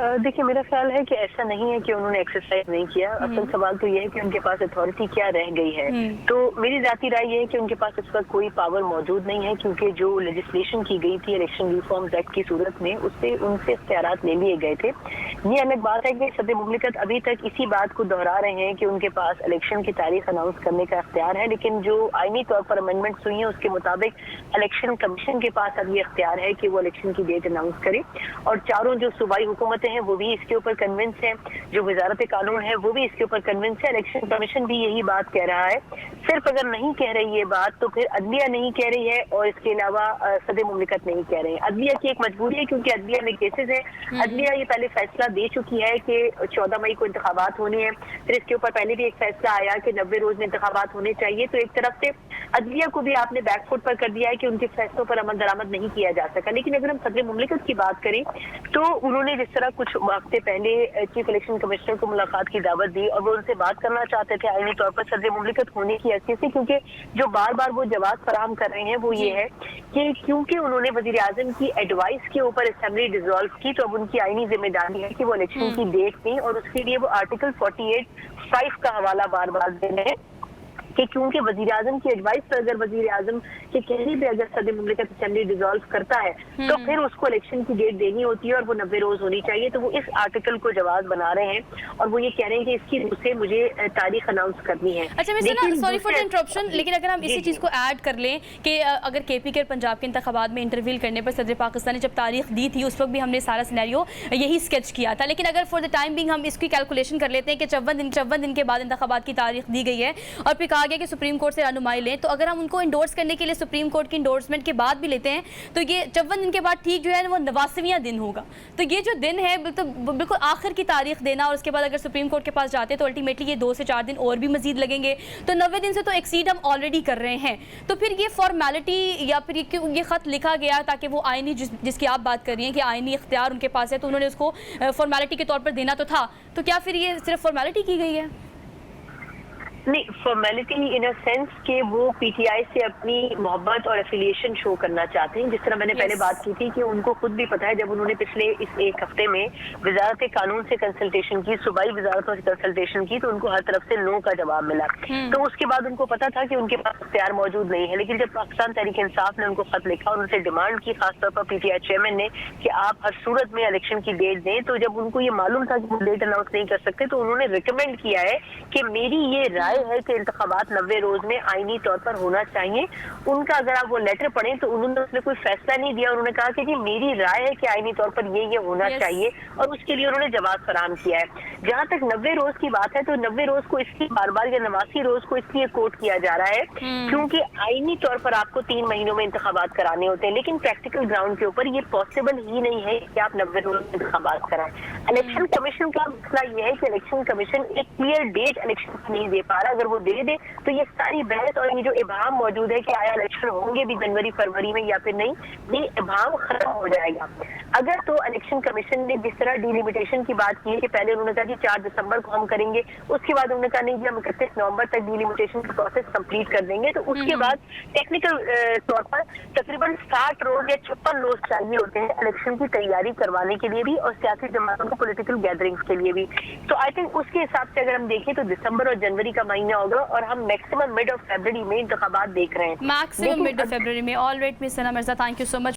देखिए, मेरा ख्याल है कि ऐसा नहीं है कि उन्होंने एक्सरसाइज नहीं किया। असल सवाल तो ये है कि उनके पास अथॉरिटी क्या रह गई है। तो मेरी ज़ाती राय ये है कि उनके पास इस वक्त कोई पावर मौजूद नहीं है, क्योंकि जो लेजिस्लेशन की गई थी इलेक्शन रिफॉर्म्स एक्ट की सूरत में, उससे उनसे इख्तियारात ले लिए गए थे। ये अलग बात है कि सदर मुमलिकत अभी तक इसी बात को दोहरा रहे हैं कि उनके पास इलेक्शन की तारीख अनाउंस करने का इख्तियार है, लेकिन जो आईनी तौर पर अमेंडमेंट्स हुई हैं उसके मुताबिक इलेक्शन कमीशन के पास अब ये इख्तियार है कि वो इलेक्शन की डेट अनाउंस करे। और चारों जो सूबाई हुकूमतें हैं वो भी इसके ऊपर कन्विंस हैं, जो वजारत कानून है वो भी इसके ऊपर कन्विंस है, इलेक्शन कमीशन भी यही बात कह रहा है। सिर्फ अगर नहीं कह रही ये बात तो फिर अदलिया नहीं कह रही है, और इसके अलावा सदर मुमलिकत नहीं कह रहे हैं। अदलिया की एक मजबूरी है, क्योंकि अदलिया में केसेस है। अदलिया ये पहले फैसला दे चुकी है कि 14 मई को इंतखाबात होने हैं। फिर इसके ऊपर पहले भी एक फैसला आया कि 90 रोज में इंतखाबात होने चाहिए। तो एक तरफ से अदलिया को भी आपने बैकफुट पर कर दिया है कि उनके फैसलों पर अमल दरामद नहीं किया जा सका। लेकिन अगर हम सदर मुमलिकत की बात करें तो उन्होंने जिस तरह कुछ हफ्ते पहले चीफ इलेक्शन कमिश्नर को मुलाकात की दावत दी और वो उनसे बात करना चाहते थे आईनी तौर पर सदर मुमलिकत होने की हैसियत से, क्योंकि जो बार बार वो जवाब फराहम कर रहे हैं वो ये है कि क्योंकि उन्होंने वजीर आजम की एडवाइस के ऊपर असेंबली डिसॉल्व की, तो अब उनकी आईनी जिम्मेदारी है कि वो इलेक्शन की डेट दें, और उसके लिए वो आर्टिकल 48(5) का हवाला बार बार दे रहे हैं कि क्योंकि वजीर आजम की एडवाइस पर अगर वजीर आजम के कहने पे अगर सदर मुमलिकत असेंबली डिसॉल्व करता है तो फिर उसको इलेक्शन की डेट देनी होती है, और वो 90 रोज होनी चाहिए। तो वो इस आर्टिकल को जवाब बना रहे हैं और वो ये कह रहे हैं कि इसकी रूह से मुझे तारीख अनाउंस करनी है। अच्छा मिस, सॉरी फॉर इंटरप्शन, लेकिन अगर हम इसी चीज को ऐड कर लें कि अगर केपी के पंजाब के इंतखाबात में इंटरव्यू करने पर सदर पाकिस्तान ने जब तारीख दी थी उस वक्त भी हमने सारा सिनेरियो यही स्केच किया था, लेकिन अगर फॉर द टाइम बिंग हम इसकी कैलकुलेशन कर लेते हैं कि 54 दिन के बाद इंतखाबात की तारीख दी गई है और फिर कहा गया कि सुप्रीम कोर्ट से रहनुमाई लें, तो अगर हम उनको इंडोर्स करने के लिए सुप्रीम कोर्ट की इंडोर्समेंट के बाद भी लेते हैं तो ये 54 दिन के बाद ठीक जो है वो 89वां दिन होगा। तो ये जो दिन है बिल्कुल आखिर की तारीख देना, और उसके बाद अगर सुप्रीम कोर्ट के पास जाते हैं तो अल्टीमेटली ये 2 से 4 दिन और भी मजीद लगेंगे, तो 90 दिन से तो एक्सीड हम ऑलरेडी कर रहे हैं। तो फिर ये फॉर्मेलिटी या फिर ये खत लिखा गया ताकि वो आईनी जिसकी आप बात कर रही हैं कि आईनी इख्तियार उनके पास है, तो उन्होंने उसको फॉर्मेलिटी के तौर पर देना तो था, तो क्या फिर ये सिर्फ फॉर्मेलिटी की गई है? नहीं, फॉर्मेलिटी इन अ सेंस कि वो पीटीआई से अपनी मोहब्बत और एफिलिएशन शो करना चाहते हैं। जिस तरह मैंने पहले बात की थी कि उनको खुद भी पता है, जब उन्होंने पिछले इस एक हफ्ते में वजारत कानून से कंसल्टेशन की, सूबाई वजारतों से कंसल्टेशन की, तो उनको हर तरफ से नो का जवाब मिला। तो उसके बाद उनको पता था कि उनके पास इख्तियार मौजूद नहीं है। लेकिन जब पाकिस्तान तहरीक इंसाफ ने उनको खत लिखा और उनसे डिमांड की, खासतौर पर पीटीआई चेयरमैन ने, कि आप हर सूरत में इलेक्शन की डेट दें, तो जब उनको ये मालूम था कि वो डेट अनाउंस नहीं कर सकते, तो उन्होंने रिकमेंड किया है कि मेरी ये राय है कि इंतखाबात 90 रोज में आईनी तौर पर होना चाहिए। उनका अगर आप वो लेटर पढ़ें तो उन्होंने उसमें कोई फैसला नहीं दिया, उन्होंने कहा कि जी मेरी राय है कि आईनी तौर पर ये होना चाहिए, और उसके लिए उन्होंने जवाब फराहम किया है। जहां तक 90 रोज की बात है, तो 90 रोज को इसलिए बार बार या 89 रोज को इसलिए कोट किया जा रहा है क्योंकि आईनी तौर पर आपको 3 महीनों में इंतखाबात कराने होते हैं, लेकिन प्रैक्टिकल ग्राउंड के ऊपर ये पॉसिबल ही नहीं है कि आप 90 रोज में इंतखाबात कराएं। इलेक्शन कमीशन का मसला ये है कि इलेक्शन कमीशन एक क्लियर डेट इलेक्शन की नहीं दे पा रहा। अगर वो दे तो ये सारी बहस और ये जो इबाम मौजूद है कि आया इलेक्शन होंगे भी जनवरी फरवरी में या फिर नहीं, ये इबाम खत्म हो जाएगा। अगर तो इलेक्शन कमीशन ने जिस तरह डिलिमिटेशन की बात की है कि पहले उन्होंने कहा कि 4 दिसंबर को हम करेंगे, उसके बाद उन्होंने कहा नहीं जी हम 31 नवंबर तक डिलिमिटेशन का प्रोसेस कंप्लीट कर देंगे, तो उसके बाद टेक्निकल तौर पर तकरीबन 60 रोज या 56 रोज चाहिए होते हैं इलेक्शन की तैयारी करवाने के लिए भी और सियासी जमातों को पॉलिटिकल गैदरिंग्स के लिए भी। तो आई थिंक उसके हिसाब से अगर हम देखें तो दिसंबर और जनवरी का महीना होगा, और हम मैक्सिमम मिड ऑफ फरवरी में इंतखाबात देख रहे हैं। मैक्सिमम मिड ऑफ फरवरी में। All right miss Sana Mirza, thank you so much.